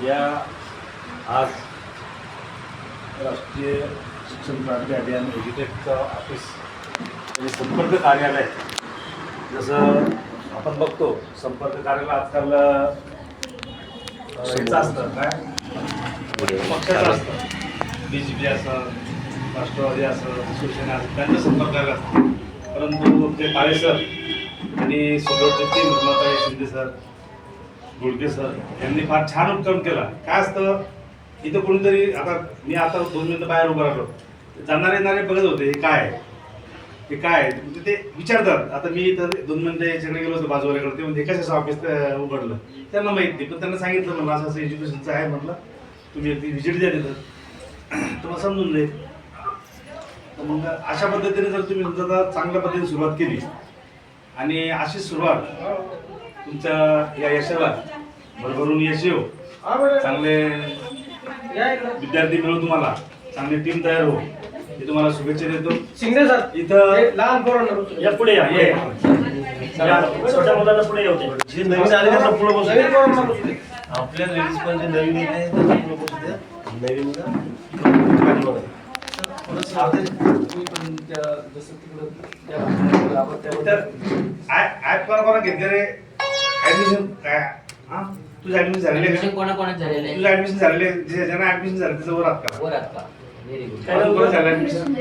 या आज राष्ट्रीय शिक्षण क्रांती अभियान एज्युटेकचं ऑफिस म्हणजे संपर्क कार्यालय, जसं आपण बघतो संपर्क कार्यालय आजकाल याचं असतं काय पक्षाचं असतं, BJP असं, राष्ट्रवादी असं, शिवसेना असं, त्यांचं संपर्क कार्यालय असतं. परंतु ते काळे सर आणि सिल्लोडचे टीम निर्माताई शिंदे सर, गुडके सर यांनी फार छान उपक्रम केला. काय असतं इथं कोणीतरी आता मी आता 2 मिनिटं बाहेर उभं राहिलो, जाणारे येणारे बघत होते हे काय आहे, हे काय आहे, म्हणजे ते विचारतात. आता मी इथं 2 मिनिटं याच्याकडे गेलो होतो बाजूवाल्याकडे, ते म्हणजे कशाचं ऑफिस उघडलं त्यांना माहीत नाही, पण त्यांना सांगितलं मला असं असं एज्युकेशनचं आहे, म्हटलं तुम्ही एकटी व्हिजिट द्या तिथं तुम्हाला समजून जाईल. तर मग अशा पद्धतीने जर तुम्ही जर चांगल्या पद्धतीने सुरुवात केली आणि अशी सुरुवात तुमच्या या यशाला भरभरून यश येऊ, चांगले विद्यार्थी मिळू, तुम्हाला चांगली टीम तयार हो, मी तुम्हाला शुभेच्छा देतो. शिंदे सर इथं लहान पोरांना या पुढे या छोट्या मुलांना पुढे येऊ दे. जे नवीन आले त्यांना पुढे बसू दे. आपल्या लेडीज पण जे नवीन येते त्यांना पुढे बसू द्या. नवीन कोणा घेतले रे ऍडमिशन? काय तुझं ऍडमिशन झालेलं आहे? कोणाकोणाच झालेलं आहे? तुझं ऍडमिशन झालेलं आहे? ज्यांना ऍडमिशन झालं त्याचं वर आहात का? वर आहात का? Very good. काय कोण झालं ऍडमिशन?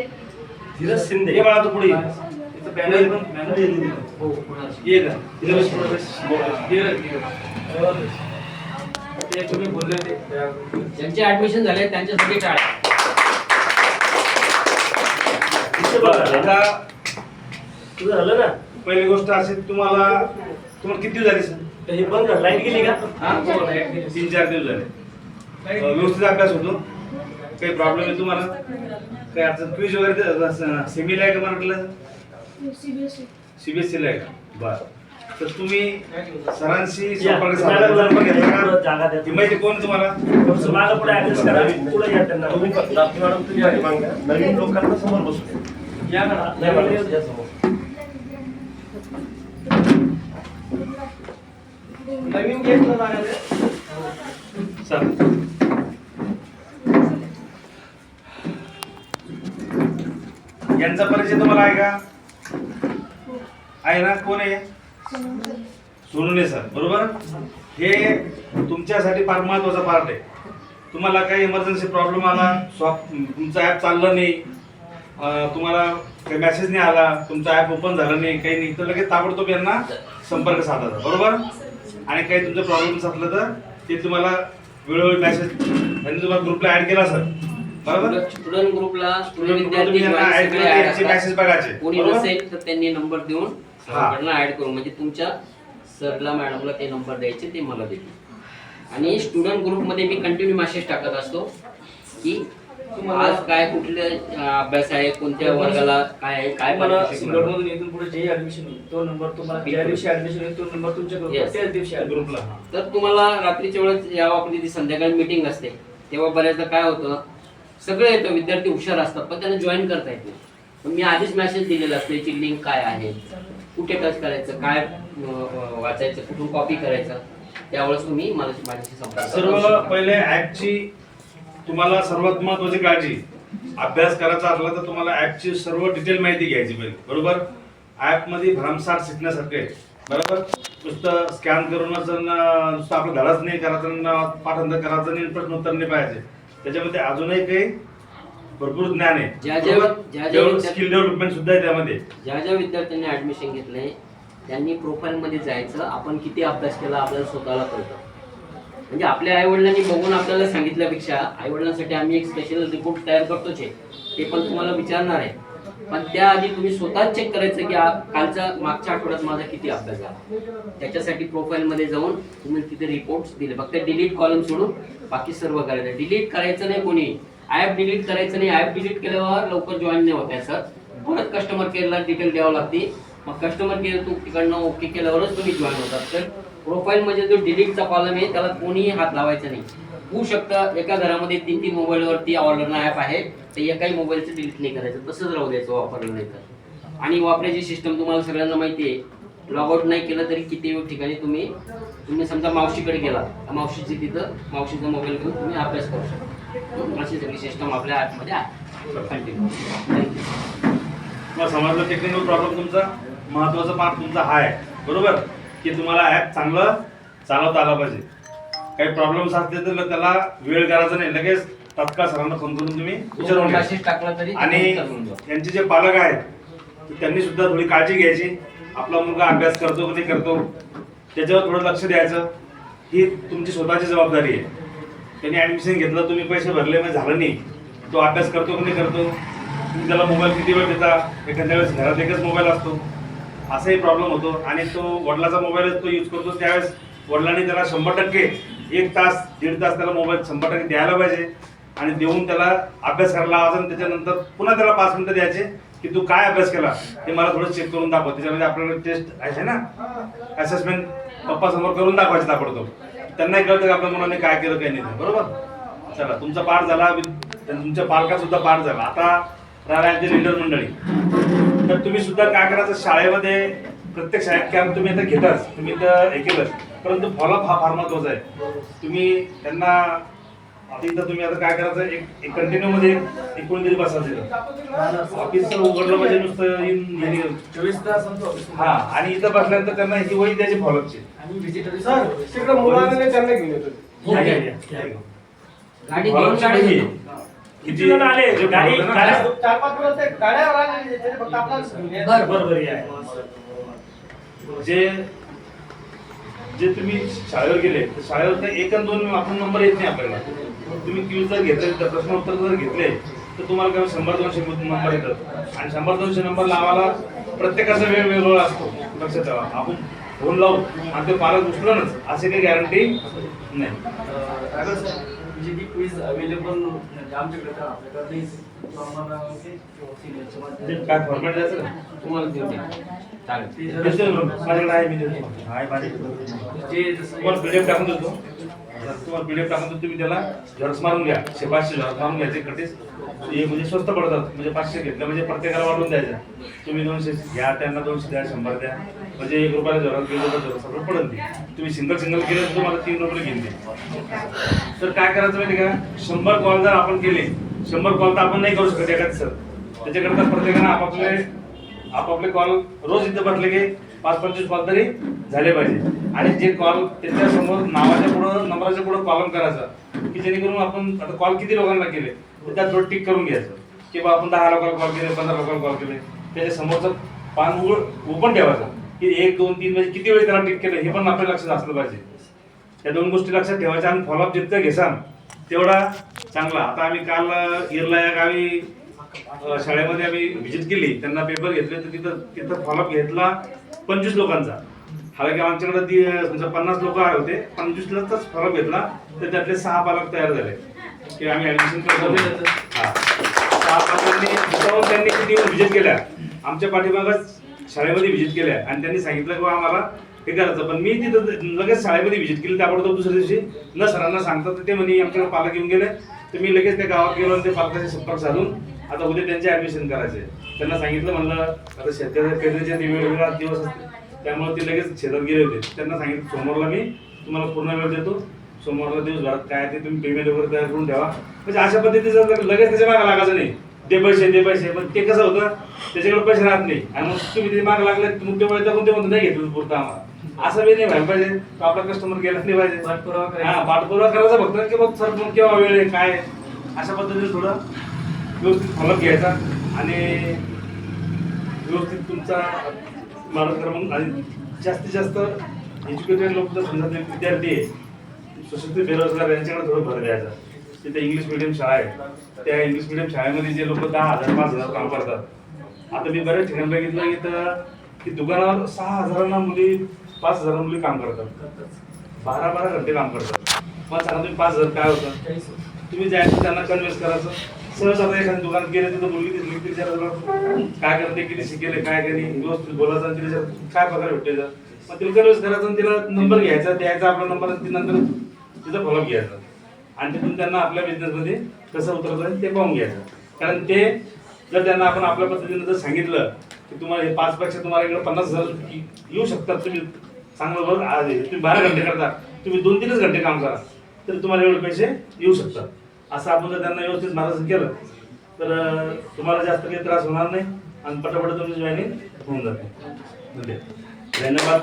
धीरज शिंदे. हे बाळा तू पुढे ये. इथं पॅनल पण हो, कोणाची? ये ना. इथं बस पुढे बस. ते तुम्ही बोलले ते ज्यांचे ऍडमिशन झाले त्यांच्यासाठी टाळ्या. आता तुझं झालं ना. पहिली गोष्ट अशी तुम्हाला किती दिवस झाले सर? तर हे बंद कर, लाईट गेली का? हा 3-4 दिवस झाले. व्यवस्थित अभ्यास होतो? काही प्रॉब्लेम आहे तुम्हाला? काही अडचण क्विज वगैरे सेमीला आहे का मराठीला? CBSE ला आहे का? बरं. तर तुम्ही सरांशी संपर्क साधा. जागा द्या. ती माहिती कोण तुम्हाला? थोडंसं मागं पुढे ऍडजस्ट करा. पुढे या त्यांना. तुम्ही मॅडम तुम्ही पाठीमागे या. नवीन लोकांना समोर बसू द्या. या करा. नाही मॅडम, या समोर. नवीन गेट न लागले सर यांचा परिचय तुम्हाला आहे का? आहे ना? कोण आहे? सोनूने सर, बरोबर. हे तुमच्यासाठी फार महत्वाचा पार्ट आहे. तुम्हाला काही इमर्जन्सी प्रॉब्लेम आला, तुमचं ॲप चाललं नाही, तुम्हाला काही मेसेज नाही आला, तुमचं ॲप ओपन झालं नाही, काही नाही, तर लगेच ताबडतोब यांना संपर्क साधायचा, बरोबर. आणि काही तुमचं प्रॉब्लेम्स असलं तर ते तुम्हाला वेळोवेळी मेसेज त्यांनी तुम्हाला ग्रुपला ऍड केला सर, बरोबर. स्टुडंट ग्रुपला स्टुडंट तुम्ही यांना ऍड विद्यार्थी केले, यांचे मेसेज बघायचे, कोणी बरोबर? नसेल तर त्यांनी नंबर देऊन सरांना ऍड करून, म्हणजे तुमच्या सरला मॅडमला ते नंबर द्यायचे, ते मला देतील. आणि स्टुडंट ग्रुपमध्ये मी कंटिन्यू मेसेज टाकत असतो की आज काय कुठले अभ्यास आहे, कोणत्या वर्गाला काय आहे, काय मला सिल्लोडमधून इथून पुढे जे ऍडमिशन होईल तो नंबर तुम्हाला ज्या दिवशी ऍडमिशन होईल तो नंबर तुमच्या ग्रुपला Yes. त्याच दिवशी ग्रुपला. तर तुम्हाला रात्रीच्या वेळेस यावं, आपली ती संध्याकाळी मीटिंग असते तेव्हा बऱ्याचदा काय होतं, सगळे येतं, विद्यार्थी हुशार असतात पण त्यांना जॉईन करता येत नाही. पण मी आधीच मेसेज दिलेला असतो, याची लिंक काय आहे, कुठे टच करायचं, काय वाचायचं, कुठून कॉपी करायचं, त्यावेळेस तुम्ही माझ्याशी संपर्क सर्व करा. पहिले ऍपची तुम्हाला सर्वात महत्वाची काळजी, अभ्यास करायचा असला तर तुम्हाला ऍपची सर्व डिटेल माहिती घ्यायची पाहिजे, बरोबर. ऍप मध्ये भरमसाठ शिकण्यासारखे आहे, बरोबर. नुसतं स्कॅन करूनच नुसतं आपला धडाच नाही करायचा, पाठांतर करायचं नाही, प्रश्नोत्तर नाही पाहिजे. त्याच्यामध्ये अजूनही काही भरपूर ज्ञान आहे, स्किल डेव्हलपमेंट सुद्धा आहे त्यामध्ये. ज्या ज्या विद्यार्थ्यांनी ऍडमिशन घेतलंय त्यांनी प्रोफाईल मध्ये जायचं, आपण किती अभ्यास केला आपल्याला स्वतःला कळतं. म्हणजे आपल्या आईवडिलांनी बघून आपल्याला सांगितल्यापेक्षा आईवडिलांसाठी आम्ही एक स्पेशल रिपोर्ट तयार करतोच आहे, ते पण तुम्हाला विचारणार आहे. पण त्याआधी तुम्ही स्वतःच चेक करायचं की कालच्या मागच्या आठवड्यात माझा किती अभ्यास झाला. त्याच्यासाठी प्रोफाईल मध्ये जाऊन तुम्ही तिथे रिपोर्ट्स दिले, फक्त डिलीट कॉलम सोडून बाकी सर्व करायचं. डिलीट करायचं नाही, कोणी ऍप डिलीट करायचं नाही. ऍप डिलीट केल्यावर लवकर जॉईन नाही होत आहे सर, परत कस्टमर केअरला डिटेल द्यावं लागते, मग कस्टमर केअर तिकडनं ओके केल्यावरच तुम्ही जॉईन होतात. तर प्रोफाईल मध्ये जो डिलीटचा कॉलम आहे त्याला कोणीही हात लावायचा नाही. होऊ शकतं एका घरामध्ये 3-3 मोबाईलवरती ऑर्डरना ॲप आहे, तर एकाही मोबाईलचं डिलीट नाही करायचं, तसंच राहू द्यायचं वापरलं नाही तर. आणि वापरायची सिस्टम तुम्हाला सगळ्यांना माहिती आहे, लॉग आउट नाही केलं तरी किती ठिकाणी तुम्ही तुम्ही समजा मावशीकडे गेला तर मावशीची तिथं मावशीचा मोबाईल घेऊन तुम्ही अभ्यास करू शकता. अशी सगळी सिस्टम आपल्या ॲपमध्ये आहे. कंटिन्यू. थँक्यू. मग समजलं टेक्निकल प्रॉब्लेम तुमचा महत्त्वाचा पार्ट तुमचा हा आहे बरोबर, की तुम्हाला ॲप चांगलं चालवता आला पाहिजे. काही प्रॉब्लेम्स असले तर त्याला वेळ करायचा नाही, लगेच तत्काळ सरांना फोन करून तुम्ही विचारून घ्या. मेसेज टाकला तरी आणि यांचे जे पालक आहेत तर त्यांनी सुद्धा थोडी काळजी घ्यायची. आपला मुलगा अभ्यास करतो की नाही करतो त्याच्यावर थोडं लक्ष द्यायचं. ही तुमची स्वतःची जबाबदारी आहे. त्यांनी ॲडमिशन घेतलं, तुम्ही पैसे भरले, मग झालं नाही, तो अभ्यास करतो की नाही करतो, तुम्ही त्याला मोबाईल किती वेळ देता, एखाद्या वेळेस घरात एकच मोबाईल असतो, असाही प्रॉब्लेम होतो. आणि तो वडिलाचा मोबाईल तो यूज करतो, त्यावेळेस वडिलांनी त्याला 100% 1 तास 1.5 तास त्याला मोबाईल 100% द्यायला पाहिजे. आणि देऊन त्याला अभ्यास करायला लावायचा. आणि त्याच्यानंतर पुन्हा त्याला 5 मिनिटं द्यायचे की तू काय अभ्यास केला ते मला थोडं चेक करून दाखव. त्याच्यामध्ये आपल्याला टेस्ट आहे ना, असेसमेंट पप्पासमोर करून दाखवायचं ताबडतोब. त्यांनाही कळतं की आपल्या मुलांनी काय केलं काही नाही, बरोबर. चला, तुमचा पाठ झाला, तुमच्या पालकात सुद्धा पाठ झाला. आता राहिली लीडर मंडळी. तर तुम्ही सुद्धा काय करायचं, शाळेमध्ये प्रत्येक शाळेत कॅम्प तुम्ही आता घेताच, तुम्ही तर हे केलं, परंतु फॉलोअप हा फार महत्वाचा आहे. तुम्ही त्यांना आता इथं तुम्ही आता काय करायचं, एक कंटिन्यू मध्ये 19 दिवस बसायचं. ऑफिस उघडलं म्हणजे नुसतं येऊन 24 तास आमचं ऑफिस. हा, आणि इथं बसल्यानंतर त्यांना ही वही द्यायची फॉलोअपची. आणि व्हिजिटर सर तिकडे मुलांना त्यांना घेऊन येतो. गाडी घेऊन गाडी किती जण आले गाडी 4-5 मुलं गाड्यावर आले, त्याने फक्त आपल्याला बरोबर आहे. जे जे तुम्ही शाळेवर गेले तर शाळेवर 1 आणि 2 आपण नंबर येत नाही आपल्याला. तुम्ही क्यूज जर घेतले, तर प्रश्न उत्तर जर घेतले तर तुम्हाला काय 100-200 नंबर येतात. आणि 100-200 नंबर लावायला प्रत्येकाचा वेळ वेगवेगळा असतो, लक्षात ठेवा. आपण फोन लावू आणि ते पालक उचलूनच असे काही गॅरंटी नाही. म्हणजे ती क्विज अवेलेबल म्हणजे आमच्याकडे तर आपल्याकडे नाही. आम्हाला सिनियरच्या मध्ये काय फॉर्मॅट द्यायचं का तुम्हाला देऊ द्या. चालेल. माझ्याकडे आहे, मी देतो. आहे माझ्याकडे. जे जसं तुम्हाला पीडीएफ टाकून देतो. तुम्हाला पीडीएफ टाकून देतो, तुम्ही त्याला झेरॉक्स मारून घ्या. 500 झेरॉक्स मारून घ्यायचे कटीस. हे म्हणजे स्वस्त पडतात, म्हणजे 500 घेतलं म्हणजे प्रत्येकाला वाढून द्यायचं. तुम्ही 200 घ्या, त्यांना 200 द्या, 100 द्या, म्हणजे 1 रुपयाला झेरॉक्स गेलं तर झेरॉक्स सगळं पडत नाही. तुम्ही सिंगल केलं तर तुम्हाला 3 रुपये घेऊन दे. तर काय करायचं माहिती का, 100 कॉल जर आपण केले, 100 कॉल तर आपण नाही करू शकत एखादी सर. त्याच्याकरता प्रत्येकानं आपापले कॉल रोज इथं बसले की 5-25 कॉल तरी झाले पाहिजे. आणि जे कॉल त्याच्या समोर नावाच्या पुढं नंबराच्या पुढं कॉलम करायचा, की जेणेकरून आपण आता कॉल किती लोकांना केले तर त्यात थोडं टिक करून घ्यायचं, की बा आपण 10 लोकांना कॉल केले, 15 लोकांना कॉल केले. त्याच्या समोरचं पान ओपन ठेवायचं, की 1, 2, 3 म्हणजे किती वेळ त्याला टिक केलं हे पण आपल्या लक्षात असलं पाहिजे. त्या 2 गोष्टी लक्षात ठेवायच्या. आणि फॉलोअप जितकं घेसाल तेवढा चांगला. आता आम्ही काल इरला या गावी शाळेमध्ये आम्ही व्हिजिट केली, त्यांना पेपर घेतले, तर तिथं फॉलोअप घेतला 25 लोकांचा. हालाकी आमच्याकडे समजा 50 लोक आले होते, 25लाच फॉलोअप घेतला, तर त्यातले 6 पालक तयार झाले की आम्ही ऍडमिशन करतो. हा, 6 पालकांनी त्यांनी किती व्हिजिट केल्या, आमच्या पाठीमागच शाळेमध्ये व्हिजिट केल्या. आणि त्यांनी सांगितलं की आम्हाला हे करायचं. पण मी तिथं लगेच शाळेमध्ये व्हिजिट केली, ताबडतोब दुसऱ्या दिवशी न सरांना सांगतात ते म्हणे आमच्याकडे पालक येऊन गेले. तर मी लगेच त्या गावात गेलो आणि ते पालकाशी संपर्क साधून आता उद्या त्यांचे ऍडमिशन करायचे. त्यांना सांगितलं, म्हणलं आता शेतकऱ्याचे वेगवेगळा दिवस असते, त्यामुळे ते लगेच शेतात गेले होते. त्यांना सांगितलं सोमवारला मी तुम्हाला पूर्ण वेळ देतो, सोमवारला दिवसभरात काय ते तुम्ही पेमेंट वगैरे तयार करून ठेवा. म्हणजे अशा पद्धतीचं लगेच त्याच्या मागे लागायचं नाही, दे पैसे. पण ते कसं होतं, त्याच्याकडे पैसे राहत नाही आणि मग तुम्ही ते मागे लागले मुख्य वेळ दाखवून ते म्हणतो नाही घेतलं पुरतं आम्हाला. असं बी नाही व्हायला पाहिजे. आपला कस्टमर गेला नाही पाहिजे. पाठपुरावा करायचा फक्त, की मग सर मग केव्हा वेळ आहे काय, अशा पद्धतीने थोडं व्यवस्थित फॉलोअप घ्यायचा आणि व्यवस्थित तुमचा मार्गक्रमण. आणि जास्तीत जास्त एज्युकेटेड लोक जर समजा विद्यार्थी आहे, सुशिक्षित बेरोजगार, यांच्याकडे थोडं भर द्यायचा. तिथे इंग्लिश मिडियम शाळा आहे, त्या इंग्लिश मिडियम शाळेमध्ये जे लोक 10,000-5,000 काम करतात. आता मी बऱ्याच ठिकाणी बघितलं इथं की दुकानावर 6,000 मुली 5,000 मुली काम करतात, 12 घंटे काम करतात. मग सांगा तुम्ही 5,000 काय होतं. तुम्ही जायचं त्यांना कन्व्हिन्स करायचं. सहज आता एखाद्या दुकानात गेले तिथं मुलगी दिसली की विचारायला काय करते, किती शिकेले, काय करी, व्यवस्थित बोलायचं आणि तिला काय पगार भेटते. मग तिला कन्व्हिन्स करायचं आणि तिला नंबर घ्यायचा, द्यायचा आपला नंबर, आणि ती नंतर तिचा फॉलोअप घ्यायचा. आणि तिथून त्यांना आपल्या बिझनेसमध्ये कसं उतरतं ते पाहून घ्यायचं. कारण ते जर त्यांना आपण आपल्या पद्धतीने जर सांगितलं की तुम्हाला हे 5 पेक्षा तुम्हाला इकडे 50,000 येऊ शकतात, तुम्ही चांगलं बघ आज तुम्ही 12 घंटे करता, तुम्ही 2-3च घंटे काम करा तर तुम्हाला एवढे पैसे येऊ शकतात. असं आपण जर त्यांना व्यवस्थित मार्गदर्शन केलं तर तुम्हाला जास्त काही त्रास होणार नाही आणि पटापट तुमची जॉईनिंग होऊन जाते. धन्यवाद.